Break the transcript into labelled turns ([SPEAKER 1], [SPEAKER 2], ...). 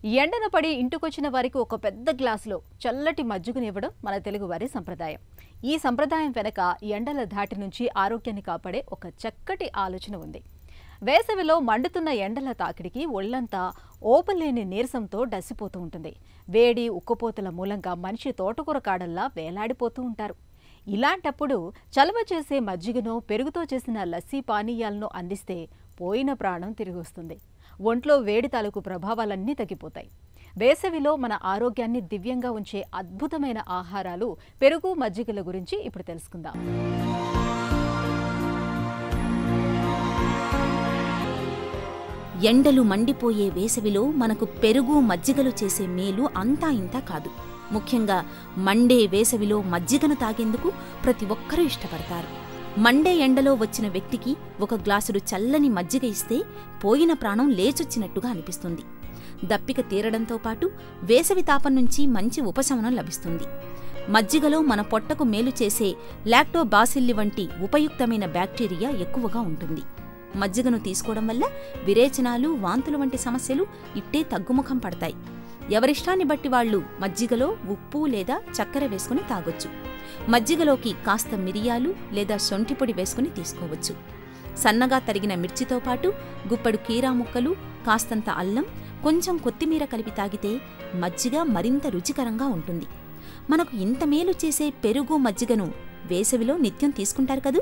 [SPEAKER 1] ఎండన పడి ఇంటికొచ్చిన వారికి ఒక పెద్ద గ్లాసులో చల్లటి మజ్జిగనివ్వడం మన తెలుగు వారి సంప్రదాయం. ఈ సంప్రదాయం వెనక ఎండల ధాటి నుంచి ఆరోగ్యాన్ని కాపాడే ఒక చక్కటి ఆలోచన ఉంది. వేసవిలో మండుతున్న ఎండల తాకిడికి ఒళ్లంతా ఓపలేని నీరసంతో డసిపోతూ ఉంటుంది. వేడి ఉక్కపోతల మూలంగా మనిషి తోటకూర కాడల్లా వేలాడిపోతూ ఉంటారు. ఇలాంటప్పుడు చలవ చేసే మజ్జిగనో పెరుగుతో చేసిన లస్సీ పానీయాలను అందిస్తే పోయిన ప్రాణం తిరిగి వస్తుంది. ఒంట్లో వేడి తాలూకు ప్రభావాలన్నీ తగ్గిపోతాయి. వేసవిలో మన ఆరోగ్యాన్ని దివ్యంగా ఉంచే అద్భుతమైన ఆహారాలు పెరుగు మజ్జిగల గురించి ఇప్పుడు తెలుసుకుందాం.
[SPEAKER 2] ఎండలు మండిపోయే వేసవిలో మనకు పెరుగు మజ్జిగలు చేసే మేలు అంతా ఇంతా కాదు. ముఖ్యంగా మండే వేసవిలో మజ్జిగను తాగేందుకు ప్రతి ఒక్కరూ ఇష్టపడతారు. మండే ఎండలో వచ్చిన వ్యక్తికి ఒక గ్లాసుడు చల్లని మజ్జిగ ఇస్తే పోయిన ప్రాణం లేచొచ్చినట్టుగా అనిపిస్తుంది. దప్పిక తీరడంతో పాటు వేసవి తాపం నుంచి మంచి ఉపశమనం లభిస్తుంది. మజ్జిగలో మన పొట్టకు మేలు చేసే లాక్టోబాసిల్లి వంటి ఉపయుక్తమైన బ్యాక్టీరియా ఎక్కువగా ఉంటుంది. మజ్జిగను తీసుకోవడం వల్ల విరేచనాలు, వాంతులు వంటి సమస్యలు ఇట్టే తగ్గుముఖం పడతాయి. ఎవరిష్టాన్ని బట్టి వాళ్లు మజ్జిగలో ఉప్పు లేదా చక్కెర వేసుకుని తాగొచ్చు. మజ్జిగలోకి కాస్త మిరియాలు లేదా శొంఠిపొడి వేసుకుని తీసుకోవచ్చు. సన్నగా తరిగిన మిర్చితో పాటు గుప్పెడు కీరా ముక్కలు, కాస్తంత అల్లం, కొంచెం కొత్తిమీర కలిపి తాగితే మజ్జిగ మరింత రుచికరంగా ఉంటుంది. మనకు ఇంత మేలు చేసే పెరుగు మజ్జిగను వేసవిలో నిత్యం తీసుకుంటారు కదూ.